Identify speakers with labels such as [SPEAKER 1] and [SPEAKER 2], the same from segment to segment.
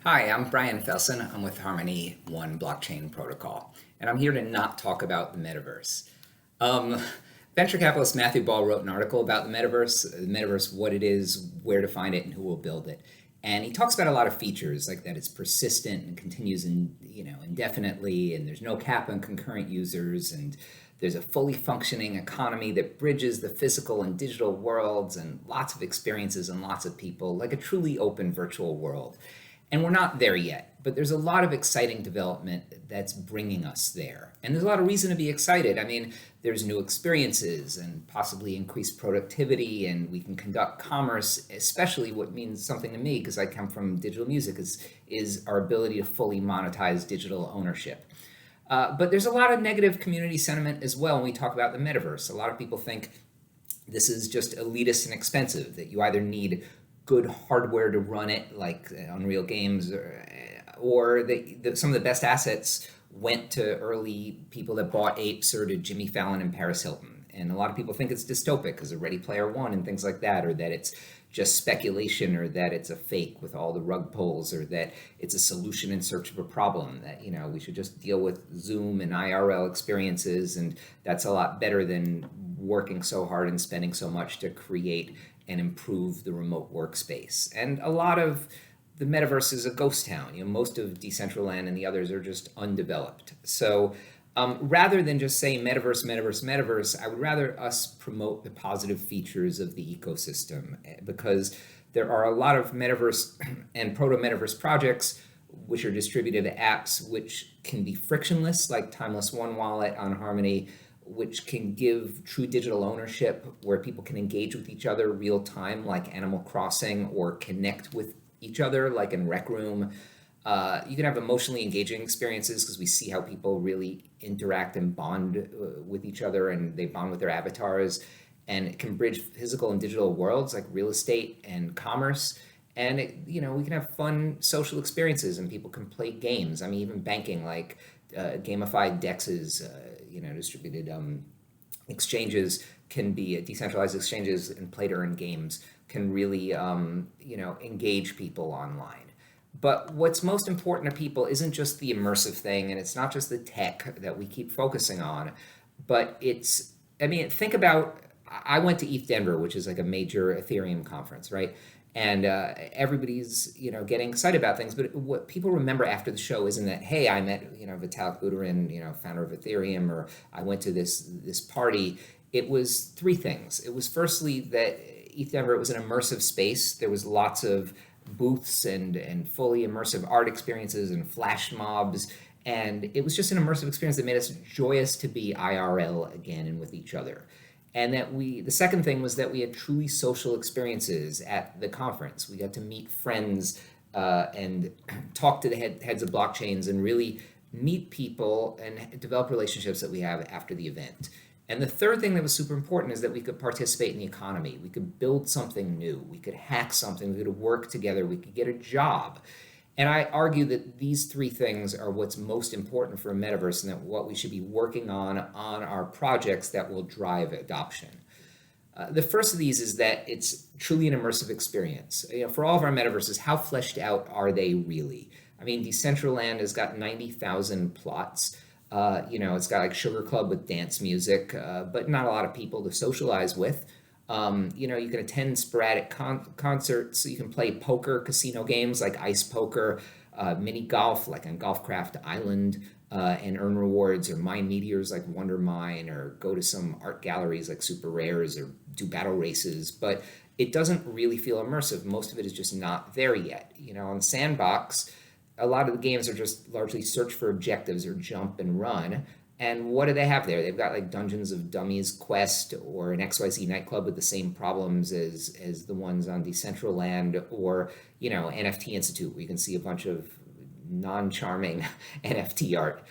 [SPEAKER 1] Hi, I'm Brian Felsen. I'm with Harmony One Blockchain Protocol, and I'm here to not talk about the metaverse. Um, Venture capitalist Matthew Ball wrote an article about the metaverse, what it is, where to find it, and who will build it. And he talks about a lot of features, like that it's persistent and continues indefinitely, and there's no cap on concurrent users, and there's a fully functioning economy that bridges the physical and digital worlds, and lots of experiences and lots of people, like a truly open virtual world. And we're not there yet, but there's a lot of exciting development that's bringing us there. And there's a lot of reason to be excited. I mean, there's new experiences and possibly increased productivity, and we can conduct commerce, especially what means something to me, because I come from digital music, is our ability to fully monetize digital ownership. But there's a lot of negative community sentiment as well when we talk about the metaverse. A lot of people think this is just elitist and expensive, that you either need good hardware to run it, like Unreal Games, or that some of the best assets went to early people that bought apes or to Jimmy Fallon and Paris Hilton. And a lot of people think it's dystopic because of Ready Player One and things like that, or that it's just speculation, or that it's a fake with all the rug pulls, or that it's a solution in search of a problem, that we should just deal with Zoom and IRL experiences, and that's a lot better than working so hard and spending so much to create and improve the remote workspace. And a lot of the metaverse is a ghost town. Most of Decentraland and the others are just undeveloped. So rather than just say metaverse, metaverse, metaverse, I would rather us promote the positive features of the ecosystem, because there are a lot of metaverse and proto-metaverse projects which are distributed apps which can be frictionless, like Timeless One Wallet on Harmony, which can give true digital ownership where people can engage with each other real time, like Animal Crossing, or connect with each other, like in Rec Room. You can have emotionally engaging experiences because we see how people really interact and bond with each other, and they bond with their avatars. And it can bridge physical and digital worlds like real estate and commerce. And we can have fun social experiences, and people can play games. I mean, even banking, like gamified dexes, distributed exchanges can be decentralized exchanges, and play to earn games can really engage people online. But what's most important to people isn't just the immersive thing, and it's not just the tech that we keep focusing on, but think about, I went to ETH Denver, which is like a major Ethereum conference, right? And everybody's getting excited about things, but what people remember after the show isn't that, hey, I met Vitalik Buterin, founder of Ethereum, or I went to this party. It was three things. It was firstly that ETH Denver was an immersive space. There was lots of booths and fully immersive art experiences and flash mobs, and it was just an immersive experience that made us joyous to be IRL again and with each other. And the second thing was that we had truly social experiences at the conference. We got to meet friends and talk to the heads of blockchains, and really meet people and develop relationships that we have after the event. And the third thing that was super important is that we could participate in the economy. We could build something new. We could hack something. We could work together. We could get a job. And I argue that these three things are what's most important for a metaverse, and that what we should be working on our projects that will drive adoption. The first of these is that it's truly an immersive experience. For all of our metaverses, how fleshed out are they really? I mean, Decentraland has got 90,000 plots. It's got like Sugar Club with dance music, but not a lot of people to socialize with. You can attend sporadic concerts. You can play poker, casino games like Ice Poker, mini golf like on Golfcraft Island, and earn rewards, or mine meteors like Wonder Mine, or go to some art galleries like Super Rares, or do battle races. But it doesn't really feel immersive. Most of it is just not there yet. On Sandbox, a lot of the games are just largely search for objectives or jump and run. And what do they have there? They've got like Dungeons of Dummies Quest, or an XYZ nightclub with the same problems as the ones on Decentraland, or NFT Institute, where you can see a bunch of non-charming NFT art.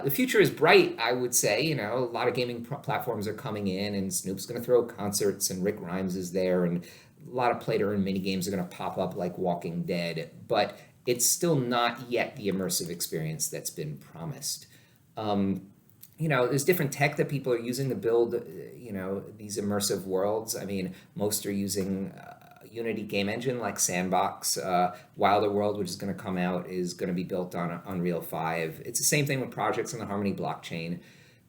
[SPEAKER 1] The future is bright, I would say. A lot of gaming platforms are coming in, and Snoop's going to throw concerts, and Rick Grimes is there, and a lot of play-to-earn mini games are going to pop up like Walking Dead. But it's still not yet the immersive experience that's been promised. There's different tech that people are using to build, these immersive worlds. I mean, most are using Unity game engine like Sandbox. Wilder World, which is going to come out, is going to be built on Unreal 5. It's the same thing with projects on the Harmony blockchain.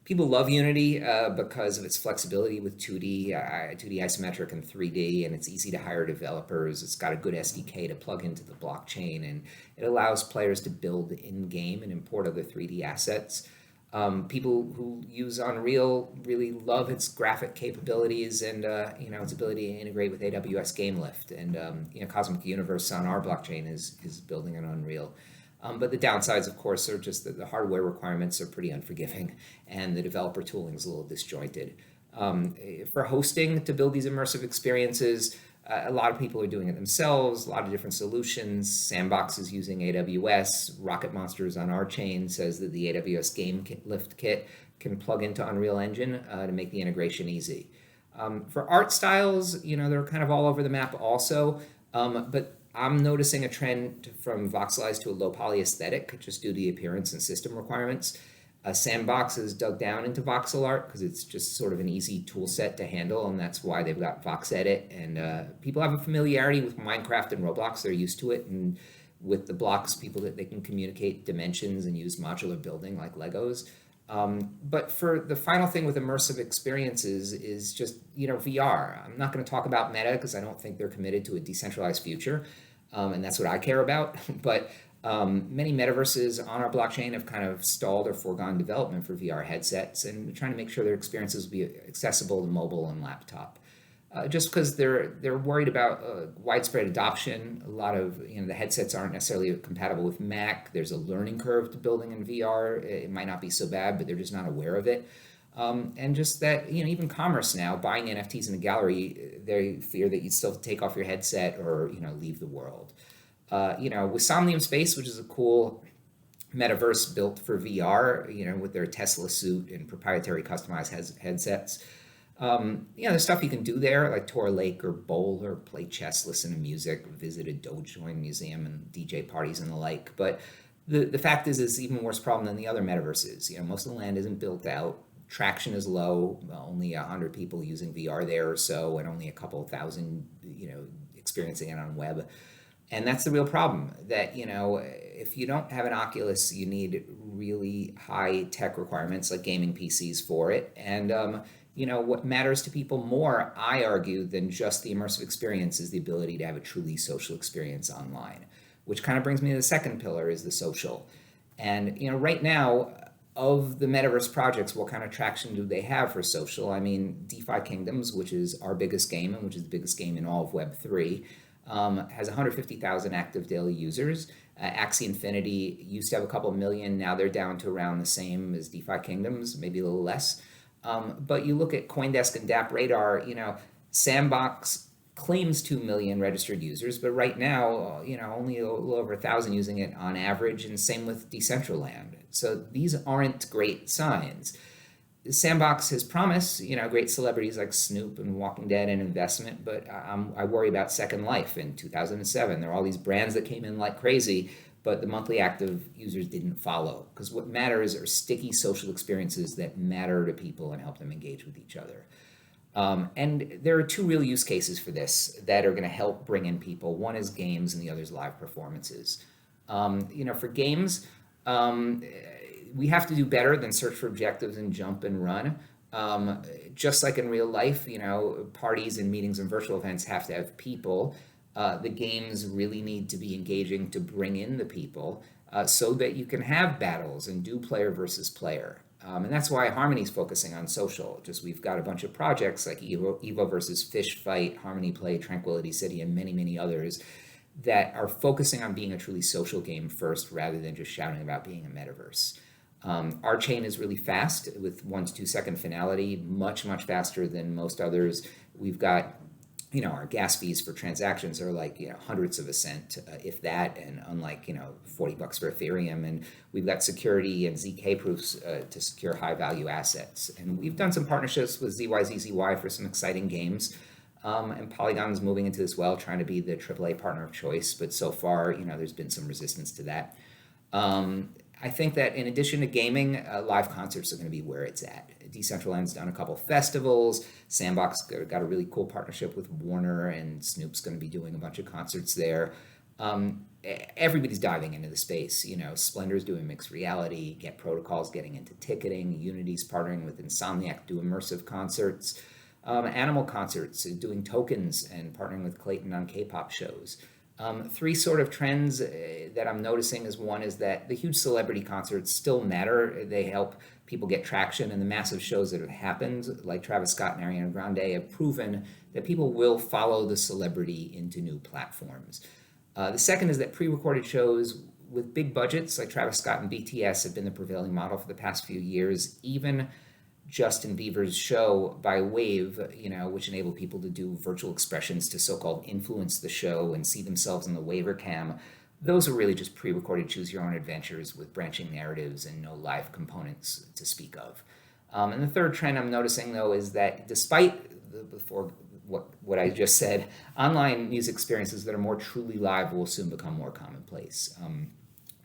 [SPEAKER 1] People love Unity because of its flexibility with 2D isometric and 3D, and it's easy to hire developers. It's got a good SDK to plug into the blockchain, and it allows players to build in-game and import other 3D assets. People who use Unreal really love its graphic capabilities and its ability to integrate with AWS Game Lift. And Cosmic Universe on our blockchain is building on Unreal. But the downsides, of course, are just that the hardware requirements are pretty unforgiving and the developer tooling is a little disjointed. For hosting to build these immersive experiences, a lot of people are doing it themselves, a lot of different solutions. Sandbox is using AWS. Rocket Monsters on our chain says that the AWS Game Lift Kit can plug into Unreal Engine to make the integration easy. For art styles, they're kind of all over the map also, but I'm noticing a trend from voxelized to a low poly aesthetic just due to the appearance and system requirements. Sandbox has dug down into voxel art because it's just sort of an easy tool set to handle, and that's why they've got Vox Edit. And people have a familiarity with Minecraft and Roblox; they're used to it. And with the blocks, people that they can communicate dimensions and use modular building like Legos. But for the final thing with immersive experiences is just, VR. I'm not going to talk about Meta because I don't think they're committed to a decentralized future. And that's what I care about. But many metaverses on our blockchain have kind of stalled or foregone development for VR headsets, and we're trying to make sure their experiences will be accessible to mobile and laptop. Just because they're worried about widespread adoption. A lot of the headsets aren't necessarily compatible with Mac. There's a learning curve to building in VR. It might not be so bad, but they're just not aware of it. And just that even commerce now, buying NFTs in a gallery, they fear that you'd still take off your headset or leave the world. With Somnium Space, which is a cool metaverse built for VR, with their Tesla suit and proprietary customized headsets. There's stuff you can do there, like tour a lake or bowl or play chess, listen to music, visit a Dogecoin museum and DJ parties and the like. But the fact is, it's an even worse problem than the other metaverses. Most of the land isn't built out. Traction is low. Only 100 people using VR there or so, and only a couple thousand, experiencing it on web. And that's the real problem, that, if you don't have an Oculus, you need really high tech requirements like gaming PCs for it. And, what matters to people more, I argue, than just the immersive experience is the ability to have a truly social experience online, which kind of brings me to the second pillar, is the social. And, right now, of the metaverse projects, what kind of traction do they have for social? I mean, DeFi Kingdoms, which is our biggest game and which is the biggest game in all of Web3, has 150,000 active daily users. Axie Infinity used to have a couple million. Now they're down to around the same as DeFi Kingdoms, maybe a little less. But you look at CoinDesk and Dap Radar, Sandbox claims 2 million registered users, but right now, only a little over 1,000 using it on average, and same with Decentraland. So these aren't great signs. Sandbox has promised, great celebrities like Snoop and Walking Dead and investment, but I worry about Second Life in 2007. There are all these brands that came in like crazy, but the monthly active users didn't follow, because what matters are sticky social experiences that matter to people and help them engage with each other. And there are two real use cases for this that are going to help bring in people. One is games and the other is live performances. For games, we have to do better than search for objectives and jump and run. Just like in real life, parties and meetings and virtual events have to have people. The games really need to be engaging to bring in the people so that you can have battles and do player versus player. And that's why Harmony's focusing on social. Just we've got a bunch of projects like Evo versus Fish Fight, Harmony Play, Tranquility City, and many, many others that are focusing on being a truly social game first rather than just shouting about being a metaverse. Our chain is really fast with 1 to 2 second finality, much, much faster than most others. We've got, our gas fees for transactions are like, hundreds of a cent, if that, and unlike, $40 for Ethereum. And we've got security and ZK proofs to secure high value assets. And we've done some partnerships with ZYZZY for some exciting games. And Polygon's moving into this well, trying to be the AAA partner of choice. But so far, there's been some resistance to that. I think that in addition to gaming, live concerts are going to be where it's at. Decentraland's done a couple festivals. Sandbox got a really cool partnership with Warner, and Snoop's going to be doing a bunch of concerts there. Everybody's diving into the space. Splendor's doing mixed reality, Get Protocol's getting into ticketing, Unity's partnering with Insomniac to do immersive concerts, Animal Concerts doing tokens and partnering with Clayton on K-pop shows. Three sort of trends that I'm noticing is one is that the huge celebrity concerts still matter. They help people get traction, and the massive shows that have happened, like Travis Scott and Ariana Grande, have proven that people will follow the celebrity into new platforms. The second is that pre-recorded shows with big budgets like Travis Scott and BTS have been the prevailing model for the past few years. Even Justin Bieber's show by Wave, which enabled people to do virtual expressions to so-called influence the show and see themselves in the waiver cam. Those are really just pre-recorded choose-your-own adventures with branching narratives and no live components to speak of. And the third trend I'm noticing, though, is that despite what I just said, online music experiences that are more truly live will soon become more commonplace.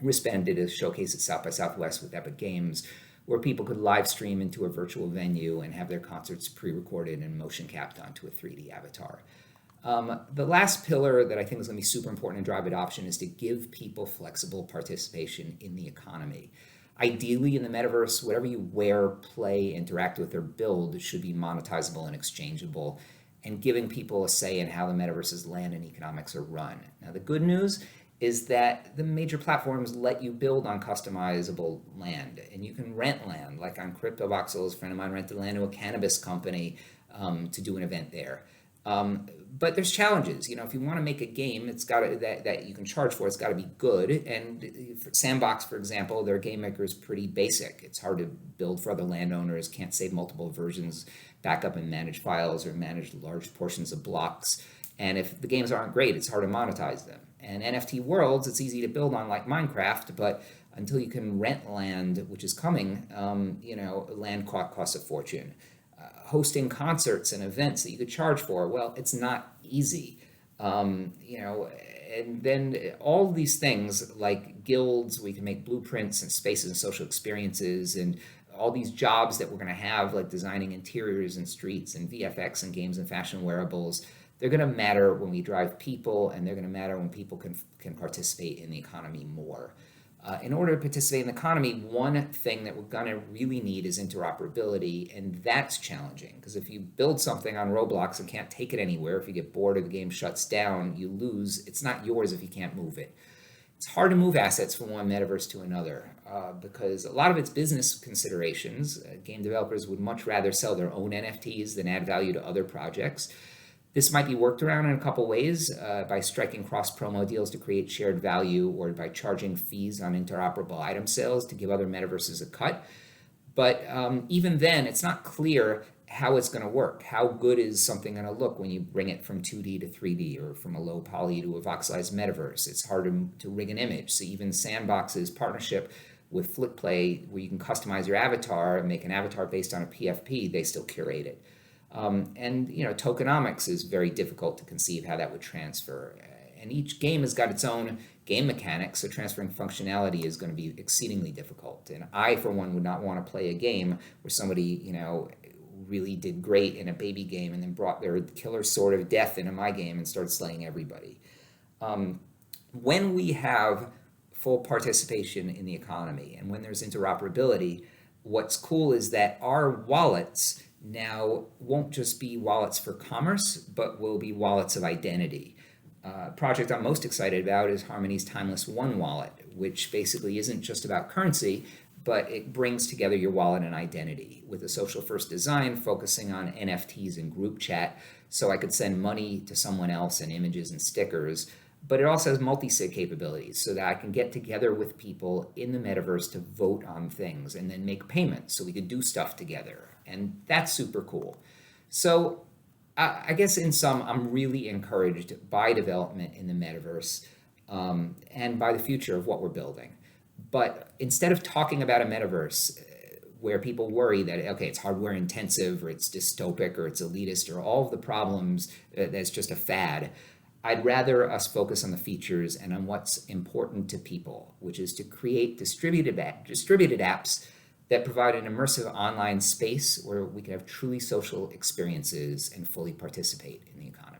[SPEAKER 1] Wristband did a showcase at South by Southwest with Epic Games, where people could live stream into a virtual venue and have their concerts pre-recorded and motion capped onto a 3D avatar. The last pillar that I think is going to be super important to drive adoption is to give people flexible participation in the economy. Ideally, in the metaverse, whatever you wear, play, interact with, or build should be monetizable and exchangeable, and giving people a say in how the metaverse's land and economics are run. Now, the good news is that the major platforms let you build on customizable land, and you can rent land. Like on CryptoVoxels, a friend of mine rented land to a cannabis company to do an event there. But there's challenges. If you want to make a game, it's got to, that you can charge for, it's got to be good. And for Sandbox, for example, their game maker is pretty basic. It's hard to build for other landowners, can't save multiple versions, back up and manage files, or manage large portions of blocks. And if the games aren't great, it's hard to monetize them. And NFT worlds, it's easy to build on like Minecraft, but until you can rent land, which is coming, land costs a fortune. Hosting concerts and events that you could charge for, well, it's not easy. And then all these things like guilds, we can make blueprints and spaces and social experiences, and all these jobs that we're going to have, like designing interiors and streets and VFX and games and fashion wearables, they're going to matter when we drive people, and they're going to matter when people can participate in the economy more. In order to participate in the economy, one thing that we're going to really need is interoperability, and that's challenging, because if you build something on Roblox and can't take it anywhere, if you get bored or the game shuts down, you lose. It's not yours if you can't move it. It's hard to move assets from one metaverse to another because a lot of it's business considerations. Game developers would much rather sell their own NFTs than add value to other projects. This might be worked around in a couple ways, by striking cross-promo deals to create shared value, or by charging fees on interoperable item sales to give other metaverses a cut. But even then, it's not clear how it's going to work. How good is something going to look when you bring it from 2D to 3D, or from a low poly to a voxelized metaverse? It's hard to rig an image. So even Sandbox's partnership with FlickPlay, where you can customize your avatar and make an avatar based on a PFP, they still curate it. And tokenomics is very difficult to conceive how that would transfer. And each game has got its own game mechanics, so transferring functionality is going to be exceedingly difficult. And I, for one, would not want to play a game where somebody, really did great in a baby game and then brought their killer sword of death into my game and started slaying everybody. When we have full participation in the economy and when there's interoperability, what's cool is that our wallets now won't just be wallets for commerce, but will be wallets of identity. Project I'm most excited about is Harmony's Timeless One wallet, which basically isn't just about currency, but it brings together your wallet and identity with a social first design focusing on NFTs and group chat, so I could send money to someone else and images and stickers. But it also has multi-sig capabilities, so that I can get together with people in the metaverse to vote on things and then make payments so we could do stuff together. And that's super cool. So I guess in sum, I'm really encouraged by development in the metaverse and by the future of what we're building. But instead of talking about a metaverse where people worry that, okay, it's hardware intensive or it's dystopic or it's elitist or all of the problems, that's just a fad, I'd rather us focus on the features and on what's important to people, which is to create distributed apps that provide an immersive online space where we can have truly social experiences and fully participate in the economy.